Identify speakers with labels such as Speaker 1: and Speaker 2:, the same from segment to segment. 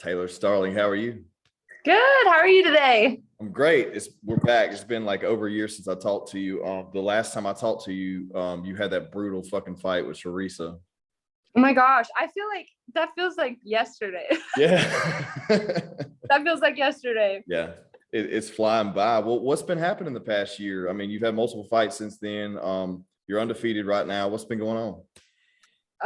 Speaker 1: Taylor. Starling, how are you?
Speaker 2: Good. How are you today?
Speaker 1: I'm great. We're back. It's been like over a year since I talked to you. The last time I talked to you, you had that brutal fucking fight with Teresa.
Speaker 2: Oh my gosh. I feel like that feels like yesterday.
Speaker 1: Yeah.
Speaker 2: That feels like yesterday.
Speaker 1: Yeah. It's flying by. Well, what's been happening the past year? I mean, you've had multiple fights since then. You're undefeated right now. What's been going on?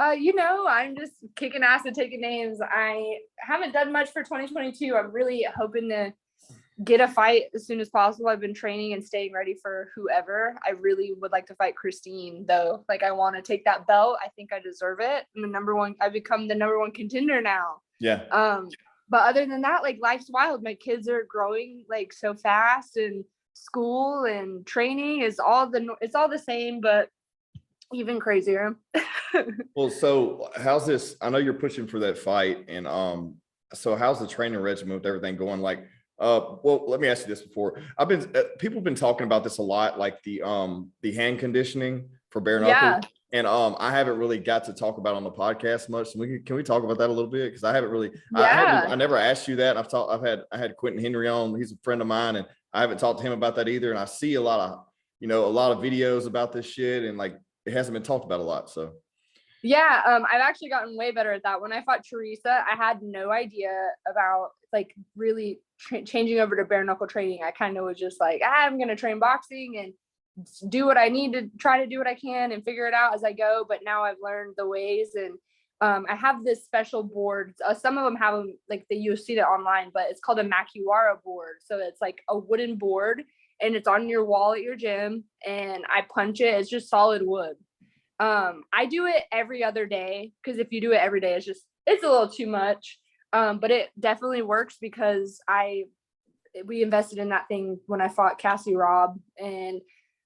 Speaker 2: I'm just kicking ass and taking names. I haven't done much for 2022. I'm really hoping to get a fight as soon as possible. I've been training and staying ready for whoever. I really would like to fight Christine though. Like I want to take that belt. I think I deserve it. I've become the number one contender now.
Speaker 1: Yeah.
Speaker 2: But other than that, like life's wild. My kids are growing like so fast, and school and training is it's all the same, but even crazier.
Speaker 1: Well, so how's this? I know you're pushing for that fight, and so how's the training regimen with everything going? Like, well, let me ask you this before. People have been talking about this a lot, like the hand conditioning for bare knuckle.
Speaker 2: Yeah.
Speaker 1: And I haven't really got to talk about it on the podcast much. So can we talk about that a little bit? Because I haven't really.
Speaker 2: Yeah.
Speaker 1: I never asked you that. I had Quentin Henry on. He's a friend of mine, and I haven't talked to him about that either. And I see a lot of videos about this shit, and like it hasn't been talked about a lot. So.
Speaker 2: Yeah, I've actually gotten way better at that. When I fought Teresa, I had no idea about like really changing over to bare knuckle training. I kind of was just like, I'm gonna train boxing and do what I need to, try to do what I can and figure it out as I go. But now I've learned the ways, and I have this special board. Some of them have them like you see it online, but it's called a Makiwara board. So it's like a wooden board, and it's on your wall at your gym. And I punch it. It's just solid wood. I do it every other day, because if you do it every day, it's a little too much. But it definitely works because we invested in that thing when I fought Cassie Robb, and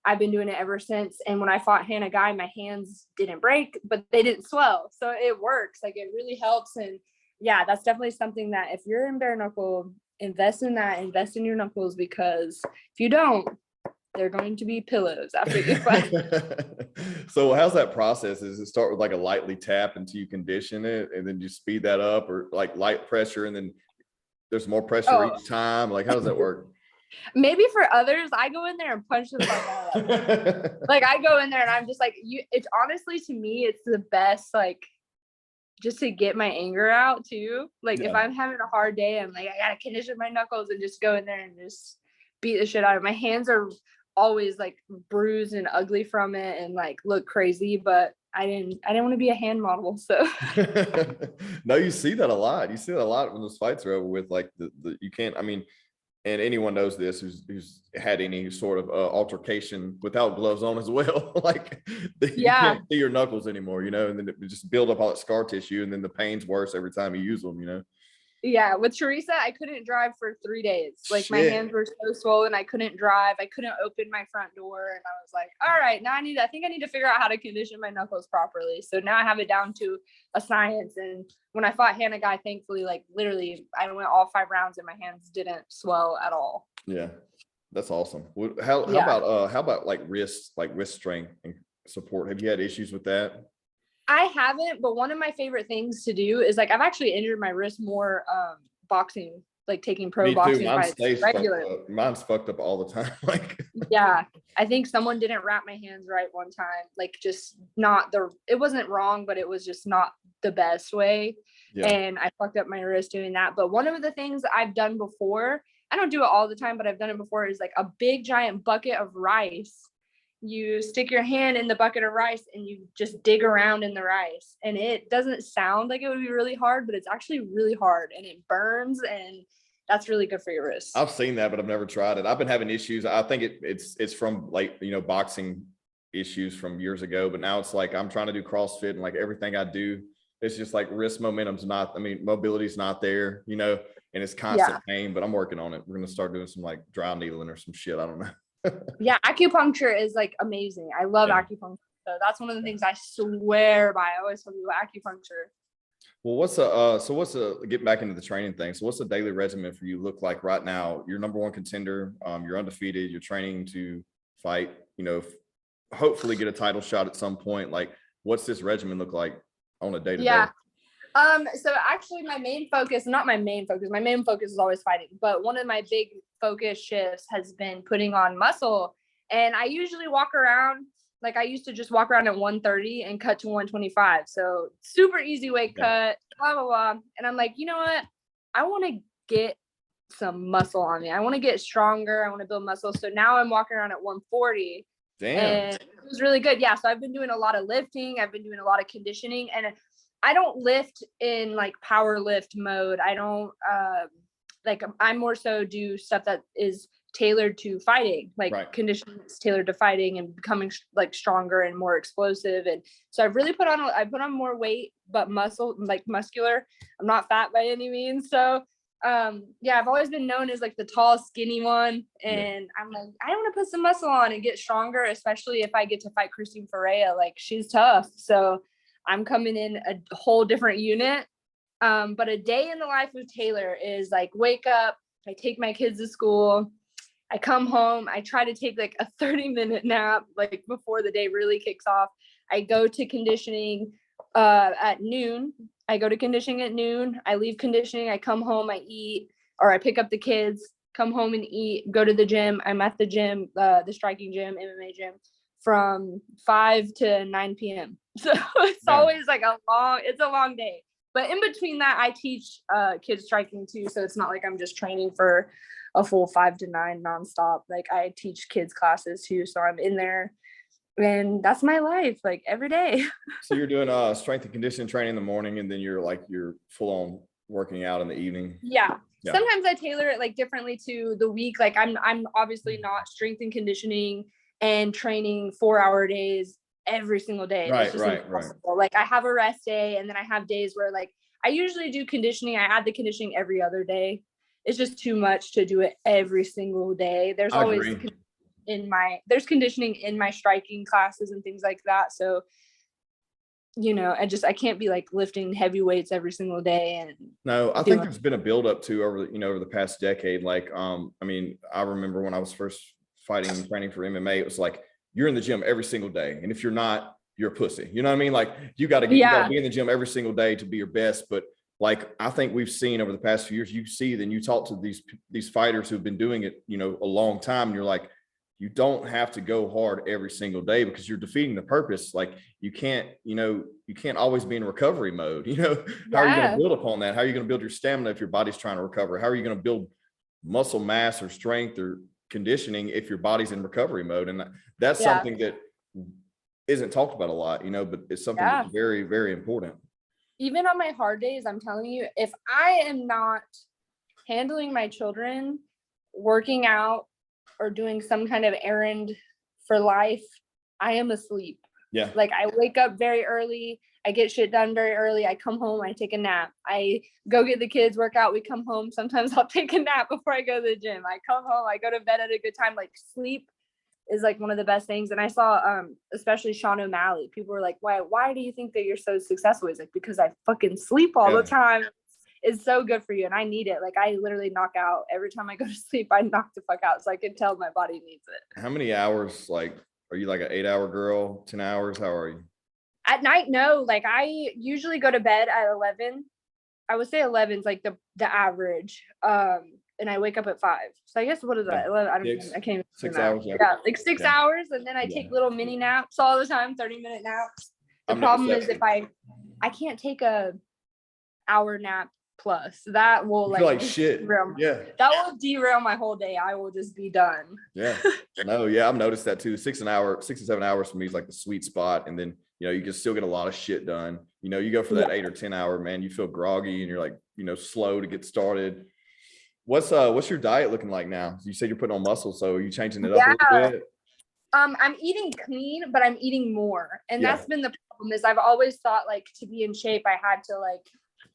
Speaker 2: I've been doing it ever since. And when I fought Hannah Guy, my hands didn't break, but they didn't swell. So it works. Like it really helps. And yeah, that's definitely something that if you're in bare knuckle, invest in your knuckles, because if you don't, they're going to be pillows after you fight.
Speaker 1: So how's that process? Does it start with like a lightly tap until you condition it, and then you speed that up, or like light pressure and then there's more pressure each time? Like how does that work?
Speaker 2: Maybe for others, I go in there and punch the fuck out. Like I go in there and I'm just like, it's honestly, to me, it's the best, like just to get my anger out too. Like if I'm having a hard day, I'm like, I gotta condition my knuckles and just go in there and just beat the shit out of it. My hands are always like bruised and ugly from it and like look crazy, but I didn't want to be a hand model. So
Speaker 1: no, you see that a lot. You see that a lot when those fights are over with. Like you can't, I mean, and anyone knows this who's had any sort of altercation without gloves on as well. Like you can't see your knuckles anymore, and then it just build up all that scar tissue, and then the pain's worse every time you use them.
Speaker 2: Yeah, with Teresa, I couldn't drive for 3 days. Like my hands were so swollen, I couldn't drive. I couldn't open my front door, and I was like, all right, now I think I need to figure out how to condition my knuckles properly. So now I have it down to a science. And when I fought Hannah Guy, thankfully, like literally, I went all 5 rounds and my hands didn't swell at all.
Speaker 1: Yeah, that's awesome. How about like wrist strength and support? Have you had issues with that?
Speaker 2: I haven't, but one of my favorite things to do is like I've actually injured my wrist more boxing, like taking pro boxing fights regularly.
Speaker 1: Mine's fucked up all the time. Like
Speaker 2: yeah, I think someone didn't wrap my hands right one time. Like just it wasn't wrong, but it was just not the best way. Yeah. And I fucked up my wrist doing that. But one of the things I've done before, I don't do it all the time, but I've done it before, is like a big giant bucket of rice. You stick your hand in the bucket of rice and you just dig around in the rice, and it doesn't sound like it would be really hard, but it's actually really hard, and it burns, and that's really good for your wrist.
Speaker 1: I've seen that, but I've never tried it. I've been having issues. I think it's from like, boxing issues from years ago, but now it's like I'm trying to do CrossFit, and like everything I do, it's just like wrist mobility's not there, and it's constant pain, but I'm working on it. We're going to start doing some like dry needling or some shit. I don't know.
Speaker 2: Yeah, acupuncture is like amazing. I love acupuncture. So that's one of the things I swear by. I always tell people acupuncture.
Speaker 1: Well, getting back into the training thing. So what's the daily regimen for you look like right now? You're number one contender. You're undefeated. You're training to fight, hopefully get a title shot at some point. Like, what's this regimen look like on a day-to-day?
Speaker 2: Yeah. So actually my main focus is always fighting, but one of my big focus shifts has been putting on muscle. And I usually walk around, like I used to just walk around at 130 and cut to 125. So super easy weight cut, blah, blah, blah. And I'm like, you know what? I want to get some muscle on me. I want to get stronger. I want to build muscle. So now I'm walking around at 140.
Speaker 1: Damn.
Speaker 2: And it was really good. Yeah. So I've been doing a lot of lifting. I've been doing a lot of conditioning, and I don't lift in like power lift mode. I don't like, I more so do stuff that is tailored to fighting, like conditioning is tailored to fighting and becoming like stronger and more explosive. And so I've really put on more weight, but muscle, like muscular. I'm not fat by any means. So yeah, I've always been known as like the tall, skinny one. And I'm like, I want to put some muscle on and get stronger, especially if I get to fight Christine Ferea. Like, she's tough. So I'm coming in a whole different unit. But a day in the life of Taylor is like, wake up, I take my kids to school, I come home, I try to take like a 30-minute nap, like before the day really kicks off. I go to conditioning at noon. I go to conditioning at noon. I leave conditioning. I come home, I eat, or I pick up the kids, come home and eat, go to the gym. I'm at the gym, the striking gym, MMA gym, from 5 to 9 p.m. So it's always like a long day. But in between that, I teach kids striking too. So it's not like I'm just training for a full 5 to 9 nonstop. Like, I teach kids classes too. So I'm in there, and that's my life, like every day.
Speaker 1: So you're doing strength and conditioning training in the morning, and then you're full on working out in the evening.
Speaker 2: Yeah. Sometimes I tailor it like differently to the week. Like I'm obviously not strength and conditioning and training 4-hour days every single day.
Speaker 1: Right.
Speaker 2: Like, I have a rest day, and then I have days where like I usually do conditioning. I add the conditioning every other day. It's just too much to do it every single day. There's always there's conditioning in my striking classes and things like that. So, you know, I can't be like lifting heavy weights every single day. And
Speaker 1: no, I think there's been a buildup too over the past decade. Like, I mean, I remember when I was first fighting and training for MMA, it was like, you're in the gym every single day, and if you're not, you're a pussy. You know what I mean? Like, you got to be in the gym every single day to be your best. But like, I think we've seen over the past few years, you see, then you talk to these fighters who've been doing it, you know, a long time, and you're like, you don't have to go hard every single day, because you're defeating the purpose. Like, you can't always be in recovery mode. You know, how are you going to build upon that? How are you going to build your stamina if your body's trying to recover? How are you going to build muscle mass or strength or conditioning if your body's in recovery mode? And that's something that isn't talked about a lot, you know, but it's something that's very, very important.
Speaker 2: Even on my hard days, I'm telling you, if I am not handling my children, working out, or doing some kind of errand for life, I am asleep.
Speaker 1: Yeah.
Speaker 2: Like, I wake up very early, I get shit done very early, I come home, I take a nap, I go get the kids, work out, we come home. Sometimes I'll take a nap before I go to the gym. I come home, I go to bed at a good time. Like, sleep is like one of the best things. And I saw especially Sean O'Malley, people were like, why do you think that you're so successful? He's like, because I fucking sleep all the time. It's so good for you, and I need it. Like, I literally knock out every time I go to sleep. I knock the fuck out, so I can tell my body needs it.
Speaker 1: How many hours? Like, are you like an 8-hour girl? 10 hours? How are you?
Speaker 2: At night, no. Like, I usually go to bed at 11. I would say 11 is like the average. And I wake up at 5. So I guess, what is that? 11, I can't even
Speaker 1: 6 hours.
Speaker 2: Yeah, like 6 hours, and then I take little mini naps all the time, 30-minute naps. The problem is, if I can't take a hour nap plus, that will
Speaker 1: like shit.
Speaker 2: That will derail my whole day. I will just be done.
Speaker 1: I've noticed that too. 6 to 7 hours for me is like the sweet spot, and then, you know, you can still get a lot of shit done. You know, you go for that 8 or 10 hour, man, you feel groggy and you're like, you know, slow to get started. What's your diet looking like now? You said you're putting on muscle, so are you changing it up a little bit?
Speaker 2: I'm eating clean, but I'm eating more, and that's been the problem. Is I've always thought, like, to be in shape, I had to like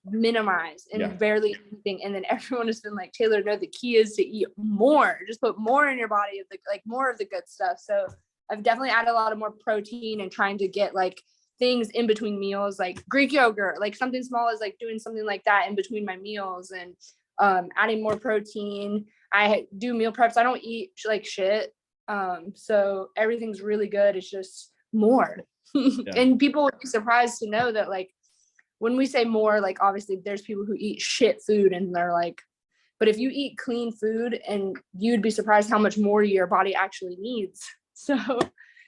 Speaker 2: minimize and barely eat anything. And then everyone has been like, Taylor, no, the key is to eat more. Just put more in your body, of the like more of the good stuff. So I've definitely added a lot of more protein, and trying to get like things in between meals, like Greek yogurt, like something small, is like doing something like that in between my meals, and adding more protein. I do meal preps. I don't eat like shit. So everything's really good. It's just more. And people would be surprised to know that, like, when we say more, like obviously there's people who eat shit food and they're like, but if you eat clean food, and you'd be surprised how much more your body actually needs. So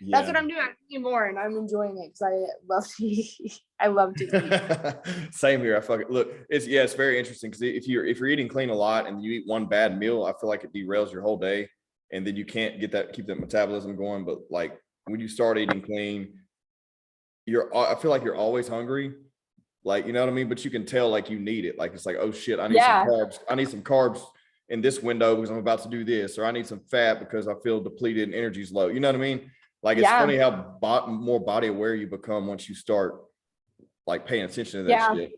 Speaker 2: that's what I'm doing. I'm eating more and I'm enjoying it because I love to eat. I love to eat.
Speaker 1: Same here. I fucking look. It's very interesting because if you're eating clean a lot and you eat one bad meal, I feel like it derails your whole day, and then you can't keep that metabolism going. But like when you start eating clean, I feel like you're always hungry. Like, you know what I mean? But you can tell like you need it. Like it's like, oh shit, I need some carbs. I need some carbs in this window because I'm about to do this, or I need some fat because I feel depleted and energy's low. You know what I mean? Like it's funny how more body aware you become once you start like paying attention to that shit.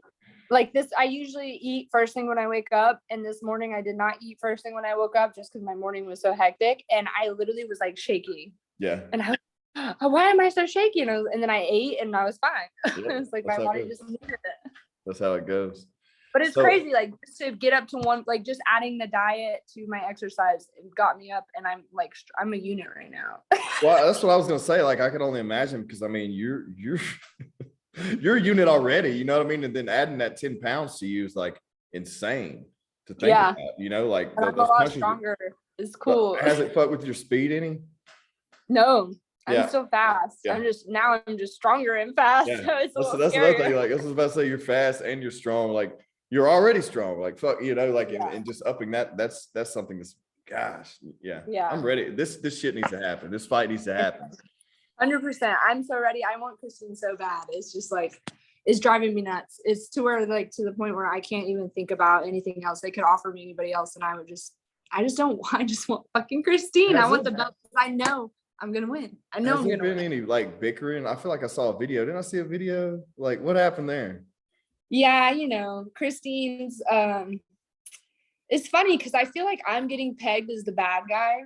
Speaker 2: Like this, I usually eat first thing when I wake up, and this morning I did not eat first thing when I woke up just because my morning was so hectic, and I literally was like shaky.
Speaker 1: Yeah.
Speaker 2: And I was, oh, why am I so shaky? And then I ate and I was fine.
Speaker 1: Yeah,
Speaker 2: It's like my body just needed it.
Speaker 1: That's how it goes.
Speaker 2: But it's crazy, like just to get up to one, like just adding the diet to my exercise, it got me up, and I'm like, I'm a unit right now.
Speaker 1: Well, that's what I was gonna say. Like I can only imagine, because I mean you're you're a unit already, you know what I mean? And then adding that 10 pounds to you is like insane to think about, you know, like
Speaker 2: I'm a lot stronger. It's cool.
Speaker 1: Has it fucked with your speed any?
Speaker 2: No. I'm so fast. I'm just stronger and fast. So it's
Speaker 1: that's another thing. Like I was about to say, you're fast and you're strong. Like you're already strong. Like fuck, you know, like and just upping that's something that's, gosh, I'm ready. This shit needs to happen. This fight needs to happen.
Speaker 2: 100%. I'm so ready. I want Christine so bad. It's just like, it's driving me nuts. It's to where like to the point where I can't even think about anything else they could offer me, anybody else, and I just want fucking Christine. I want the belt because I know I'm gonna win. I know I'm gonna win.
Speaker 1: Any like bickering? I feel like I saw a video. Didn't I see a video? Like what happened there?
Speaker 2: Yeah, you know, Christine's it's funny because I feel like I'm getting pegged as the bad guy,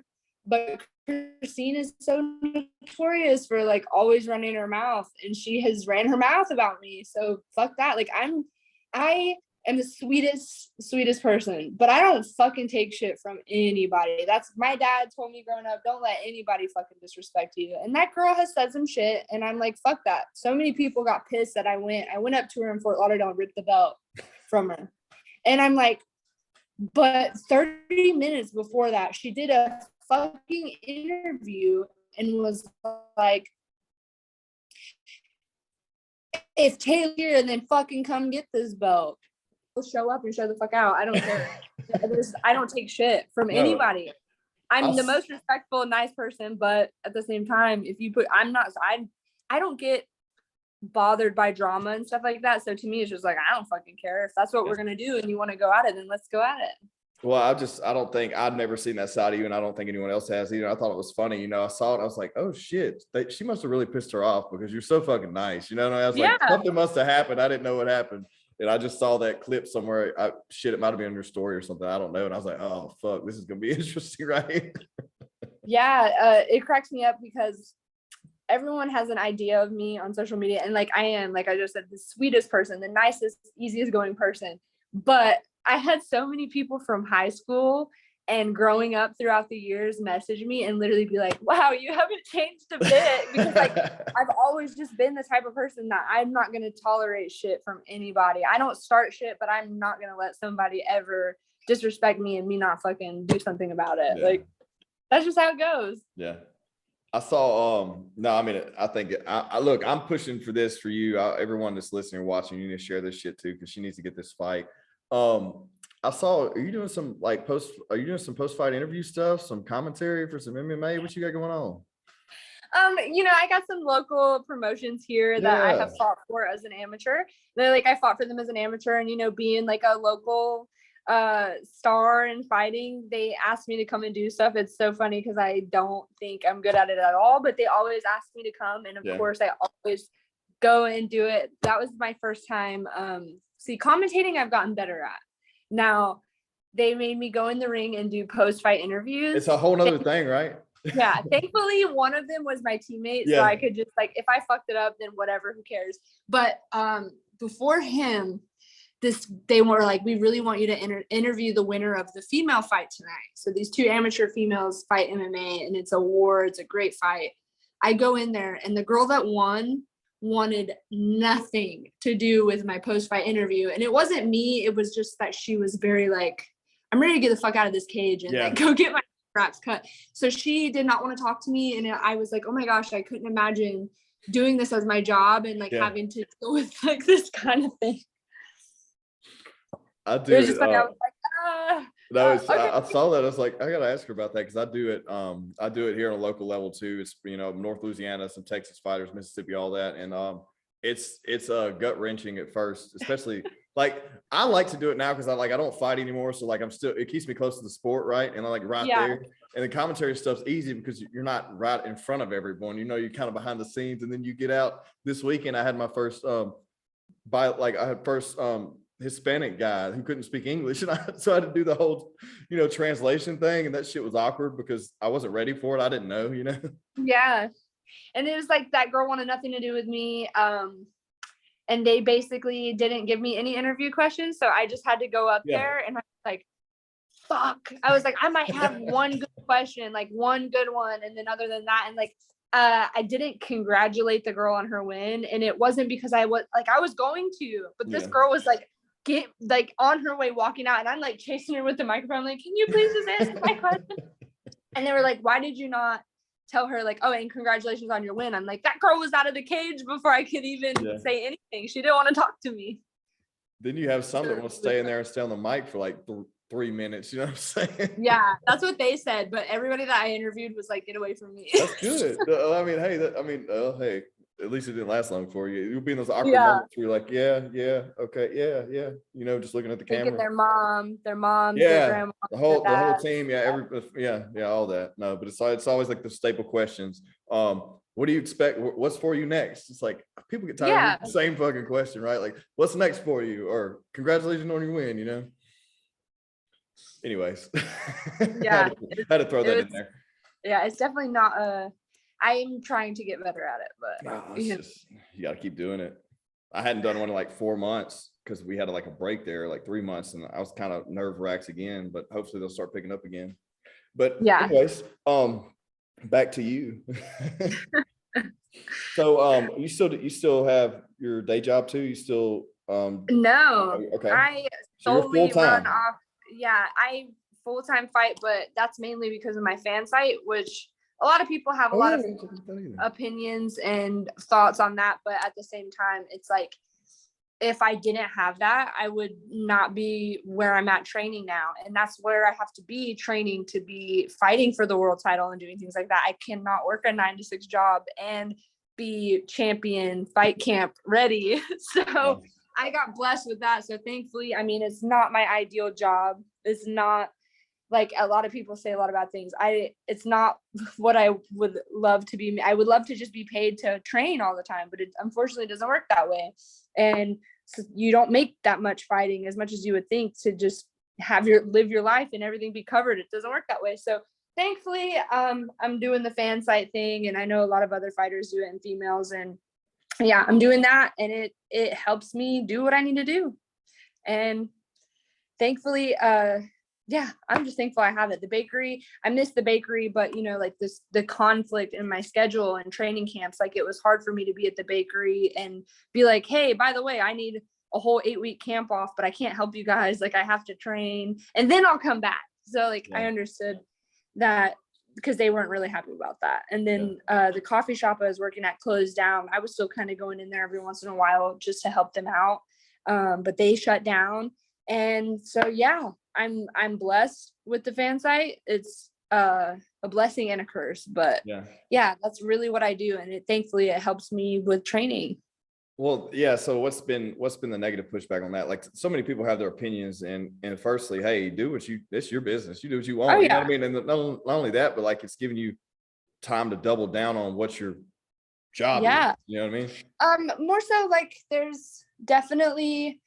Speaker 2: but Christine is so notorious for like always running her mouth, and she has ran her mouth about me. So fuck that. Like I am the sweetest person, but I don't fucking take shit from anybody. That's my dad told me growing up, don't let anybody fucking disrespect you. And that girl has said some shit, and I'm like, fuck that. So many people got pissed that I went up to her in Fort Lauderdale and ripped the belt from her. And I'm like, but 30 minutes before that, she did a fucking interview and was like, if Taylor here, and then fucking come get this belt. Show up and show the fuck out. I don't care. I don't take shit from anybody. I'm the most respectful, nice person, but at the same time, if you put, I don't get bothered by drama and stuff like that. So to me, it's just like, I don't fucking care. If that's what we're gonna do and you want to go at it, then let's go at it.
Speaker 1: Well, I don't think I've never seen that side of you, and I don't think anyone else has either. I thought it was funny, you know. I saw it, I was like, oh shit, she must have really pissed her off because you're so fucking nice, you know. And I was like, something must have happened. I didn't know what happened. And I just saw that clip somewhere. It might have been on your story or something. I don't know. And I was like, oh, fuck, this is going to be interesting, right?
Speaker 2: It cracks me up because everyone has an idea of me on social media. And like, I am, like I just said, the sweetest person, the nicest, easiest going person. But I had so many people from high school and growing up throughout the years message me and literally be like, wow, you haven't changed a bit. Because like, I've always just been the type of person that I'm not going to tolerate shit from anybody. I don't start shit, but I'm not going to let somebody ever disrespect me and me not fucking do something about it. Like, that's just how it goes.
Speaker 1: Yeah. I saw, no, I mean, I think, look, I'm pushing for this for you. Everyone that's listening or watching, you need to share this shit too, because she needs to get this fight. I saw, are you doing some post-fight interview stuff, some commentary for some MMA? What you got going on?
Speaker 2: You know, I got some local promotions here that I have fought for as an amateur. They're like, I fought for them as an amateur, and, you know, being like a local star in fighting, they asked me to come and do stuff. It's so funny because I don't think I'm good at it at all, but they always ask me to come. And of course I always go and do it. That was my first time. See, commentating I've gotten better at. Now, they made me go in the ring and do post-fight interviews.
Speaker 1: It's a whole nother thing, right?
Speaker 2: Yeah. Thankfully, one of them was my teammate. So I could just like, if I fucked it up, then whatever, who cares? But before him, they were like, we really want you to interview the winner of the female fight tonight. So these two amateur females fight MMA, and it's a war. It's a great fight. I go in there, and the girl that won wanted nothing to do with my post-fight interview. And it wasn't me. It was just that she was very like, I'm ready to get the fuck out of this cage and like go get my wraps cut. So she did not want to talk to me. And I was like, oh my gosh, I couldn't imagine doing this as my job and like having to deal with like this kind of thing.
Speaker 1: I do.
Speaker 2: It was just funny. I was like,
Speaker 1: okay. I saw that. I was like, I gotta ask her about that because I do it. I do it here on a local level too. It's North Louisiana, some Texas fighters, Mississippi, all that, and it's gut wrenching at first, especially like I like to do it now because I don't fight anymore, so like it keeps me close to the sport, right? And I like there, and the commentary stuff's easy because you're not right in front of everyone. You're kind of behind the scenes, and then you get out. This weekend I had my first Hispanic guy who couldn't speak English, and so I had to do the whole translation thing, and that shit was awkward because I wasn't ready for it. I didn't know.
Speaker 2: Yeah. And it was like that girl wanted nothing to do with me. And they basically didn't give me any interview questions. So I just had to go up there and I was like, fuck. I was like, I might have one good question, like one good one. And then other than that, and like, I didn't congratulate the girl on her win. And it wasn't because I was going to, but this girl was like, on her way walking out. And I'm like chasing her with the microphone. I'm like, can you please just answer my question? And they were like, why did you not tell her like, oh, and congratulations on your win? I'm like, that girl was out of the cage before I could even say anything. She didn't want to talk to me.
Speaker 1: Then you have some that will stay in there and stay on the mic for like 3 minutes. You know what I'm saying?
Speaker 2: Yeah, that's what they said. But everybody that I interviewed was like, get away from me.
Speaker 1: That's good. I mean, hey, at least it didn't last long for you. You'll be in those awkward moments where you're like, okay, yeah. Just looking at the camera.
Speaker 2: Their mom, their grandma,
Speaker 1: the whole team, all that. No, but it's always like the staple questions. What do you expect? What's for you next? It's like people get tired of the same fucking question, right? Like, what's next for you? Or congratulations on your win, Anyways,
Speaker 2: yeah,
Speaker 1: had to throw that in there.
Speaker 2: Yeah, it's definitely not I'm trying to get better at it, but
Speaker 1: you got to keep doing it. I hadn't done one in like 4 months because we had like a break there, like 3 months, and I was kind of nerve wracked again. But hopefully they'll start picking up again. But anyways, back to you. So you still have your day job too? You still
Speaker 2: no.
Speaker 1: Okay.
Speaker 2: I solely run off. Yeah, I full-time fight, but that's mainly because of my fan site, which a lot of people have a lot of opinions and thoughts on that. But at the same time, it's like, if I didn't have that, I would not be where I'm at training now. And that's where I have to be training to be fighting for the world title and doing things like that. I cannot work a 9 to 6 job and be champion fight camp ready. So I got blessed with that. So thankfully, I mean, it's not my ideal job. It's not like a lot of people say a lot of bad things. It's not what I would love to be. I would love to just be paid to train all the time, but it unfortunately doesn't work that way. And so you don't make that much fighting as much as you would think to just live your life and everything be covered. It doesn't work that way. So thankfully, I'm doing the fan site thing, and I know a lot of other fighters do it in females, and I'm doing that, and it helps me do what I need to do. And thankfully, I'm just thankful I have it. The bakery, I miss the bakery, but like the conflict in my schedule and training camps, like it was hard for me to be at the bakery and be like, hey, by the way, I need a whole 8-week camp off, but I can't help you guys. Like I have to train and then I'll come back. So I understood that because they weren't really happy about that. And then the coffee shop I was working at closed down. I was still kind of going in there every once in a while just to help them out. But they shut down. And so, I'm blessed with the fan site. It's a blessing and a curse, but that's really what I do. And thankfully it helps me with training.
Speaker 1: Well, so what's been the negative pushback on that? Like so many people have their opinions, and firstly, hey, it's your business. You do what you want. You know what I mean? And not only that, but like it's giving you time to double down on what your job is. You know what I mean?
Speaker 2: More so like there's definitely,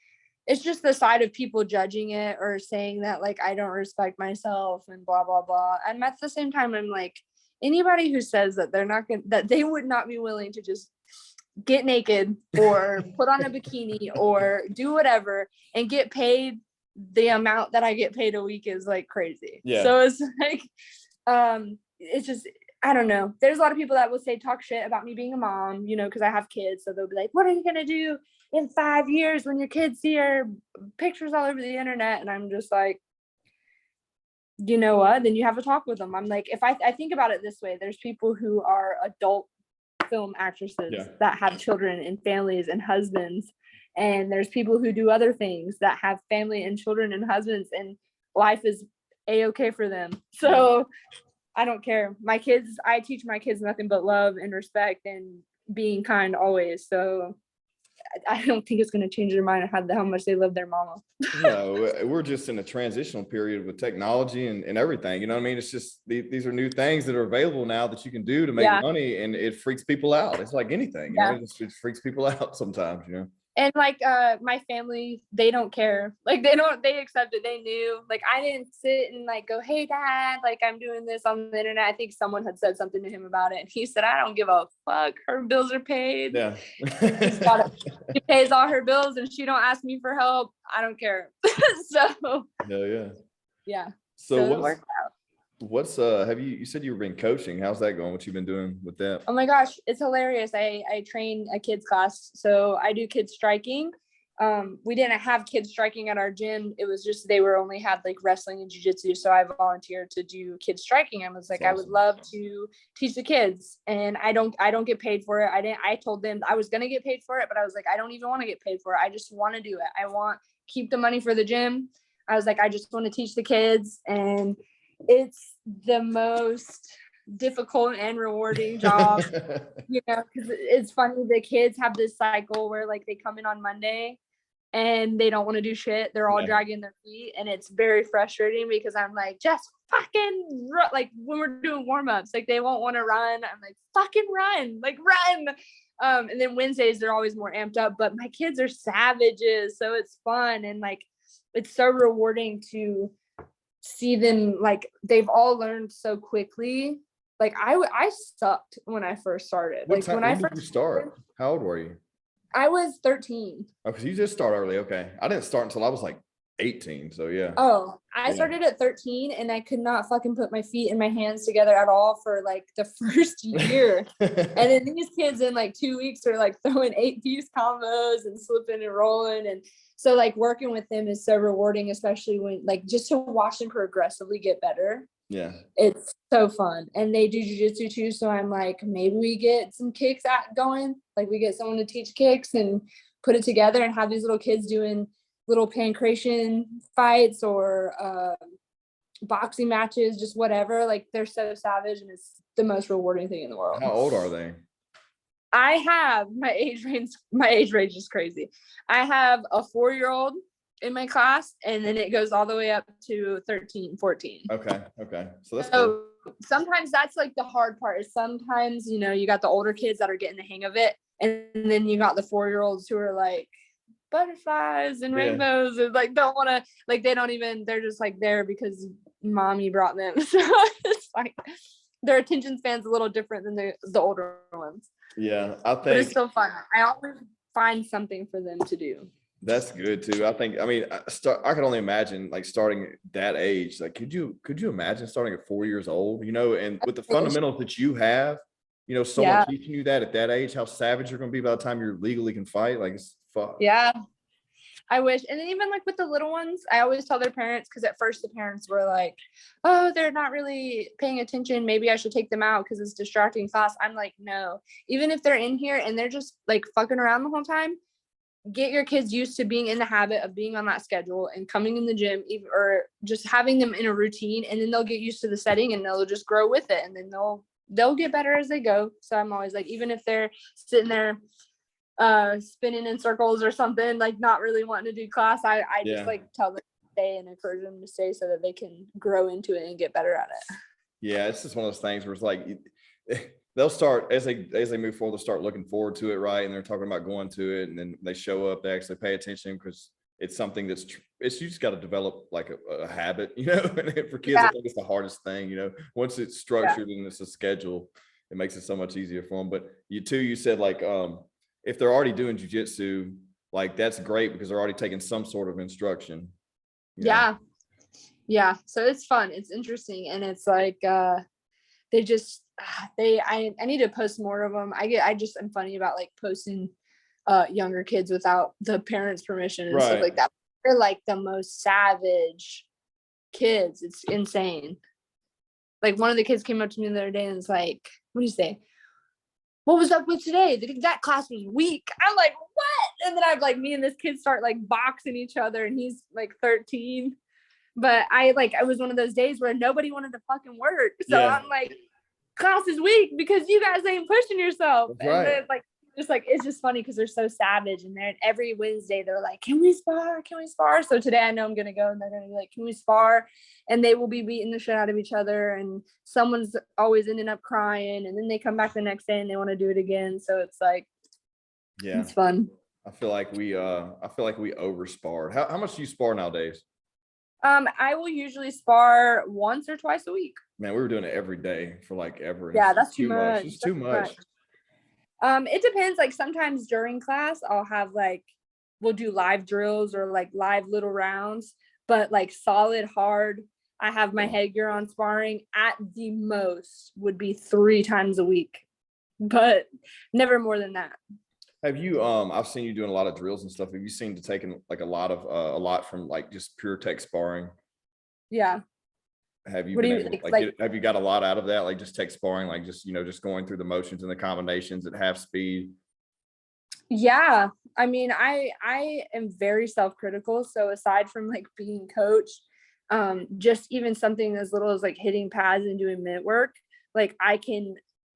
Speaker 2: it's just the side of people judging it or saying that like I don't respect myself and blah blah blah. And at the same time, I'm like, anybody who says that that they would not be willing to just get naked or put on a bikini or do whatever and get paid the amount that I get paid a week is like crazy. So it's like it's just, I don't know. There's a lot of people that will say talk shit about me being a mom, you know, because I have kids. So they'll be like, what are you going to do in 5 years when your kids see your pictures all over the internet? And I'm just like, you know what? Then you have a talk with them. I'm like, if I think about it this way, there's people who are adult film actresses that have children and families and husbands. And there's people who do other things that have family and children and husbands, and life is a-okay for them. So I don't care. My kids, I teach my kids nothing but love and respect and being kind always. So I don't think it's going to change their mind on how much they love their mama.
Speaker 1: No, we're just in a transitional period with technology and everything. You know what I mean? It's just these are new things that are available now that you can do to make money, and it freaks people out. It's like anything, you know, it freaks people out sometimes, you know.
Speaker 2: And like my family, they don't care. Like they accept it. They knew. Like I didn't sit and like go, hey dad, like I'm doing this on the internet. I think someone had said something to him about it. And he said, I don't give a fuck. Her bills are paid.
Speaker 1: Yeah.
Speaker 2: She pays all her bills and she don't ask me for help. I don't care. So yeah.
Speaker 1: So it worked out. What's have you said you've been coaching? How's that going? What you've been doing with that?
Speaker 2: Oh my gosh, it's hilarious. I train a kids class, so I do kids striking. We didn't have kids striking at our gym. It was just they were only had like wrestling and jiu-jitsu. So I volunteered to do kids striking. I was like, I would love to teach the kids, and I don't get paid for it. I told them I was gonna get paid for it, but I was like, I don't even want to get paid for it. I just want to do it. I want keep the money for the gym. I was like, I just want to teach the kids, and it's the most difficult and rewarding job, you know, because it's funny. The kids have this cycle where like they come in on Monday and they don't want to do shit. They're all dragging their feet, and it's very frustrating because I'm like, just fucking like when we're doing warm-ups, like they won't want to run. I'm like, fucking run, like run. And then Wednesdays they're always more amped up, but my kids are savages, so it's fun, and like it's so rewarding to see them, like they've all learned so quickly. Like I sucked when I first started. When
Speaker 1: did you start? How old were you?
Speaker 2: I was 13.
Speaker 1: Oh, because you just start early. Okay. I didn't start until I was like 18. So yeah.
Speaker 2: Oh, I started at 13 and I could not fucking put my feet and my hands together at all for like the first year. And then these kids in like 2 weeks are like throwing 8-piece combos and slipping and rolling. And so like working with them is so rewarding, especially when like just to watch them progressively get better.
Speaker 1: Yeah.
Speaker 2: It's so fun. And they do jiu-jitsu too. So I'm like, maybe we get some kicks going. Like we get someone to teach kicks and put it together and have these little kids doing little pancration fights or boxing matches, just whatever. Like they're so savage, and it's the most rewarding thing in the world.
Speaker 1: How old are they?
Speaker 2: I have my age range is crazy. I have a 4-year-old in my class, and then it goes all the way up to 13, 14.
Speaker 1: Okay. So that's cool.
Speaker 2: Sometimes that's like the hard part is sometimes, you know, you got the older kids that are getting the hang of it, and then you got the 4-year-olds who are like butterflies and rainbows and like don't want to, like they don't even, they're just like there because mommy brought them. So it's like their attention span's a little different than the older ones.
Speaker 1: Yeah, I think
Speaker 2: but it's still fun. I always find something for them to do.
Speaker 1: That's good too. I can only imagine like starting at that age. Like, could you imagine starting at 4 years old, you know, and with the fundamentals that you have, you know, someone teaching you that at that age, how savage you're going to be by the time you legally can fight. Like, it's fuck.
Speaker 2: Yeah, I wish. And then even like with the little ones, I always tell their parents, because at first the parents were like, oh, they're not really paying attention. Maybe I should take them out because it's distracting class. I'm like, no, even if they're in here and they're just like fucking around the whole time, get your kids used to being in the habit of being on that schedule and coming in the gym, or just having them in a routine, and then they'll get used to the setting and they'll just grow with it, and then they'll get better as they go. So I'm always like, even if they're sitting there spinning in circles or something, like not really wanting to do class, I just like tell them to stay and encourage them to stay so that they can grow into it and get better at it.
Speaker 1: Yeah, it's just one of those things where it's like they'll start as they move forward, they'll start looking forward to it, right? And they're talking about going to it, and then they show up, they actually pay attention because it's something it's you just got to develop like a habit, you know. And for kids, I think it's the hardest thing, you know. Once it's structured and it's a schedule, it makes it so much easier for them. But you said like if they're already doing jiu-jitsu, like that's great because they're already taking some sort of instruction.
Speaker 2: Yeah. So it's fun, it's interesting, and it's like they just, I need to post more of them. I just am funny about like posting younger kids without the parents' permission and stuff
Speaker 1: Right.
Speaker 2: like that. They're like the most savage kids. It's insane. Like one of the kids came up to me the other day and was like, what do you say? What was up with today? That class was weak. I'm like, what? And then I've like, me and this kid start like boxing each other, and he's like 13. But I was one of those days where nobody wanted to fucking work. So
Speaker 1: Yeah.
Speaker 2: I'm like, class is weak because you guys ain't pushing yourself.
Speaker 1: That's right.
Speaker 2: And then it's just funny because they're so savage, and they're every Wednesday they're like, can we spar? Can we spar? So today I know I'm gonna go, and they're gonna be like, can we spar? And they will be beating the shit out of each other, and someone's always ending up crying, and then they come back the next day and they want to do it again. So it's like,
Speaker 1: Yeah,
Speaker 2: it's fun.
Speaker 1: I feel like we over sparred. How much do you spar nowadays?
Speaker 2: I will usually spar once or twice a week.
Speaker 1: Man, we were doing it every day for like ever.
Speaker 2: Yeah, that's too much.
Speaker 1: It's too much.
Speaker 2: It depends. Like sometimes during class, I'll have we'll do live drills or like live little rounds, but like solid hard. I have my headgear on sparring at the most would be 3 times a week, but never more than that.
Speaker 1: Have you I've seen you doing a lot of drills and stuff. Have you seen taking like a lot from like just pure tech sparring?
Speaker 2: Yeah.
Speaker 1: Have you been able have you got a lot out of that? Like just tech sparring, like just just going through the motions and the combinations at half speed?
Speaker 2: Yeah. I mean, I am very self-critical. So aside from like being coached, just even something as little as like hitting pads and doing mitt work, like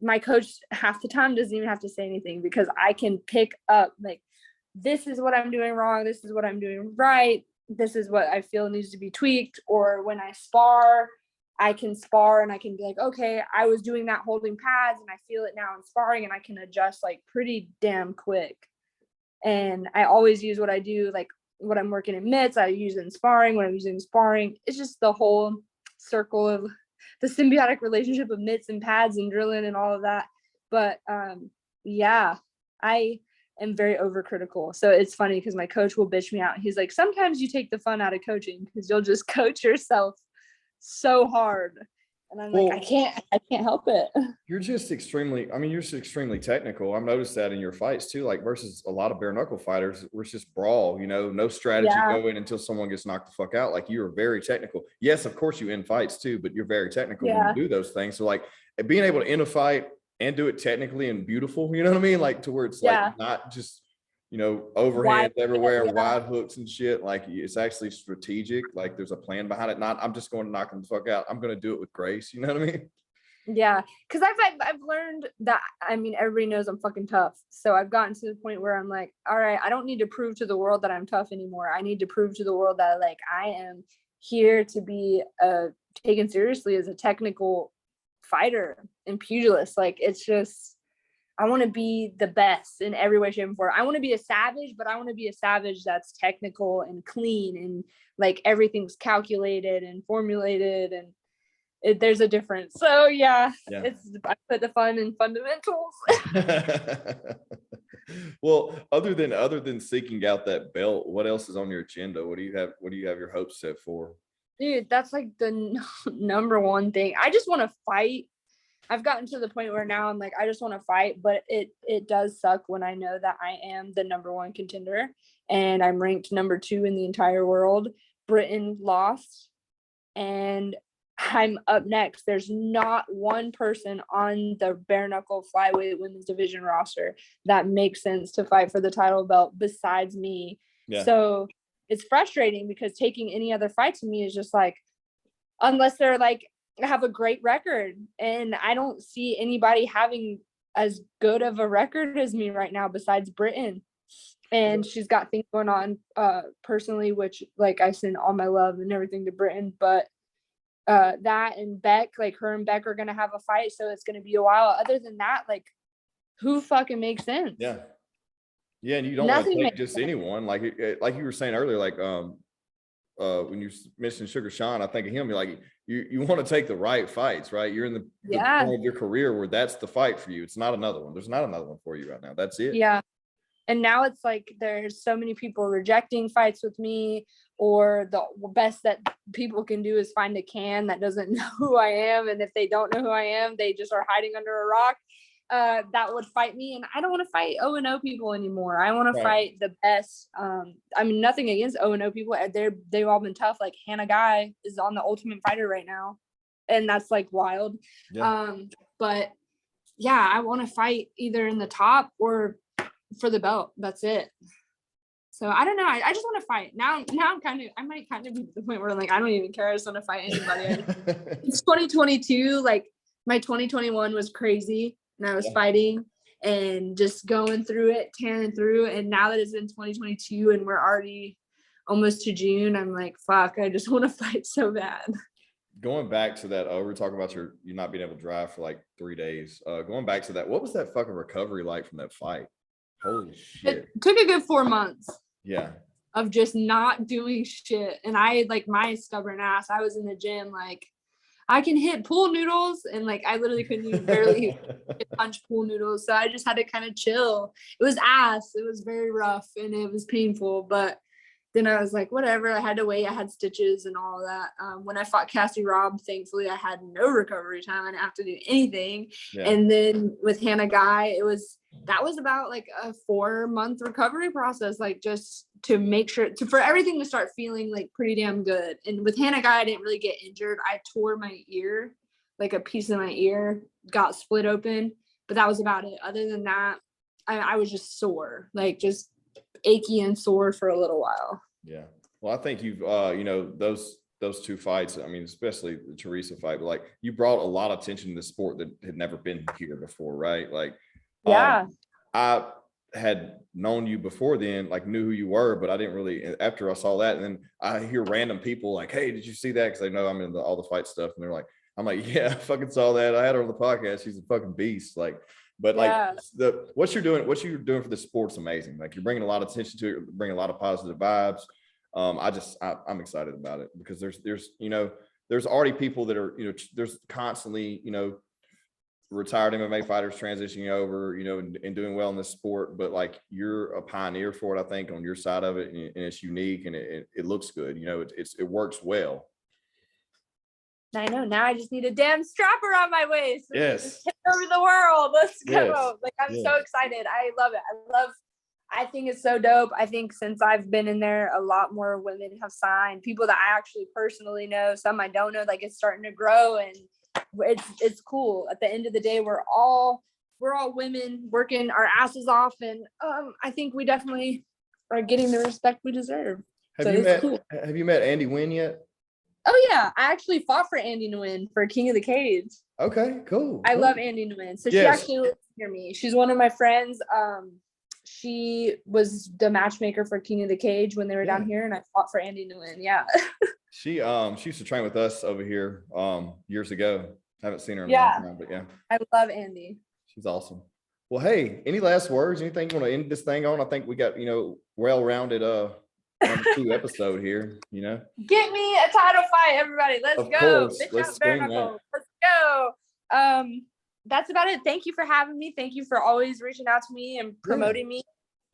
Speaker 2: my coach half the time doesn't even have to say anything because I can pick up like, this is what I'm doing wrong. This is what I'm doing right. This is what I feel needs to be tweaked. Or when I spar, I can spar and I can be like, okay, I was doing that holding pads and I feel it now in sparring, and I can adjust like pretty damn quick. And I always use what I do, like what I'm working in mitts, I use it in sparring. When I'm using sparring, it's just the whole circle of the symbiotic relationship of mitts and pads and drilling and all of that. But yeah, I am very overcritical. So it's funny because my coach will bitch me out. He's like, sometimes you take the fun out of coaching because you'll just coach yourself so hard. And I'm like, I can't help it.
Speaker 1: You're just extremely technical. I've noticed that in your fights too, like versus a lot of bare knuckle fighters, where it's just brawl, no strategy go in until someone gets knocked the fuck out. Like you are very technical. Yes, of course you end fights too, but you're very technical when you do those things. So like being able to end a fight and do it technically and beautiful, you know what I mean? Like to where it's like not just overhands everywhere, wide hooks and shit. Like it's actually strategic. Like there's a plan behind it. Not I'm just going to knock them the fuck out. I'm going to do it with grace. You know what I mean?
Speaker 2: Yeah, because I've learned that. I mean, everybody knows I'm fucking tough. So I've gotten to the point where I'm like, all right, I don't need to prove to the world that I'm tough anymore. I need to prove to the world that like I am here to be taken seriously as a technical fighter and pugilist. Like it's just, I want to be the best in every way, shape, and form. I want to be a savage, but I want to be a savage that's technical and clean and like everything's calculated and formulated, and there's a difference. So yeah, I put the fun in fundamentals.
Speaker 1: Well, other than seeking out that belt, what else is on your agenda? What do you have your hopes set for?
Speaker 2: Dude, that's like the number one thing. I just want to fight. I've gotten to the point where now I'm like, I just want to fight, but it does suck when I know that I am the number one contender and I'm ranked number 2 in the entire world. Britain lost and I'm up next. There's not one person on the bare knuckle flyweight women's division roster that makes sense to fight for the title belt besides me. Yeah. So it's frustrating because taking any other fight to me is just like, unless they're like, have a great record, and I don't see anybody having as good of a record as me right now besides Britain. And she's got things going on personally, which like I send all my love and everything to Britain, but that and Beck, like her and Beck are gonna have a fight, so it's gonna be a while. Other than that, like who fucking makes sense?
Speaker 1: Yeah, and you don't want to take just anyone, like you were saying earlier, like when you mentioned Sugar Sean, I think of him. You're like, you want to take the right fights, right? You're in the point of your career where that's the fight for you. It's not another one. There's not another one for you right now. That's it.
Speaker 2: Yeah. And now it's like there's so many people rejecting fights with me or the best that people can do is find a can that doesn't know who I am. And if they don't know who I am, they just are hiding under a rock. That would fight me. And I don't want to fight 0-0 people anymore. I want to fight the best. I mean, nothing against 0-0 people. They've all been tough. Like Hannah Guy is on the Ultimate Fighter right now. And that's like wild. Yeah. But yeah, I want to fight either in the top or for the belt. That's it. So I don't know. I just want to fight now. I might kind of be to the point where I'm like, I don't even care. I just want to fight anybody. It's 2022. Like my 2021 was crazy and I was fighting and just going through it, tearing through. And now that it's in 2022 and we're already almost to June, I'm like, fuck, I just want to fight so bad.
Speaker 1: Going back to that, we were talking about you not being able to drive for like 3 days. Going back to that, what was that fucking recovery like from that fight? Holy shit.
Speaker 2: It took a good 4 months.
Speaker 1: Yeah.
Speaker 2: Of just not doing shit. And I, like, my stubborn ass, I was in the gym, like, I can hit pool noodles. And like, I literally couldn't even barely punch pool noodles. So I just had to kind of chill. It was ass. It was very rough and it was painful. But then I was like, whatever. I had to wait. I had stitches and all of that. When I fought Cassie Robb, thankfully, I had no recovery time. I didn't have to do anything. Yeah. And then with Hannah Guy, that was about like a 4-month recovery process, like just to make sure for everything to start feeling like pretty damn good. And with Hannah Guy, I didn't really get injured. I tore my ear, like a piece of my ear got split open, but that was about it. Other than that, I was just sore, like just achy and sore for a little while.
Speaker 1: Yeah. Well, I think you've, those 2 fights, I mean, especially the Teresa fight, but like you brought a lot of attention to the sport that had never been here before, right? Like, yeah, I had known you before then, like knew who you were, but I didn't really, after I saw that, and then I hear random people like, hey, did you see that? Because they know I'm in all the fight stuff. And they're like, I'm like, yeah, I fucking saw that. I had her on the podcast. She's a fucking beast. Like, but like what you're doing for the sport's amazing. Like you're bringing a lot of attention to it, bringing a lot of positive vibes. I'm excited about it because there's already people that are, there's constantly, retired MMA fighters transitioning over, and doing well in this sport, but like you're a pioneer for it, I think, on your side of it, and it's unique and it looks good. It works well.
Speaker 2: I know. Now I just need a damn strap around my waist.
Speaker 1: Yes.
Speaker 2: Just take over the world. Let's go. Yes. Like I'm so excited. I love it. I think it's so dope. I think since I've been in there, a lot more women have signed, people that I actually personally know, some I don't know, like it's starting to grow and it's cool. At the end of the day, we're all women working our asses off, and I think we definitely are getting the respect we deserve.
Speaker 1: Have you met Andy Nguyen yet?
Speaker 2: Oh yeah, I actually fought for Andy Nguyen for King of the Cage.
Speaker 1: Okay, cool.
Speaker 2: I love Andy Nguyen. So she actually lives near me. She's one of my friends. She was the matchmaker for King of the Cage when they were down here, and I fought for Andy Nguyen. Yeah. She
Speaker 1: used to train with us over here years ago. Haven't seen her in a long time, but yeah.
Speaker 2: I love Andy.
Speaker 1: She's awesome. Well, hey, any last words? Anything you want to end this thing on? I think we got, well-rounded number 2 episode here,
Speaker 2: Get me a title fight, everybody. Let's go. Let's Bare Knuckle. Let's go. That's about it. Thank you for having me. Thank you for always reaching out to me and promoting me,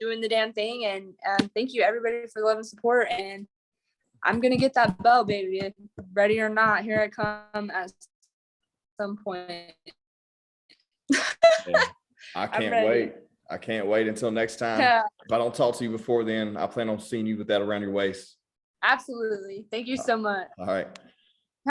Speaker 2: doing the damn thing. And thank you everybody for the love and support. And I'm going to get that belt, baby. Ready or not, here I come at some point.
Speaker 1: I can't wait. I can't wait until next time. Yeah. If I don't talk to you before then, I plan on seeing you with that around your waist.
Speaker 2: Absolutely. Thank you so much.
Speaker 1: All right.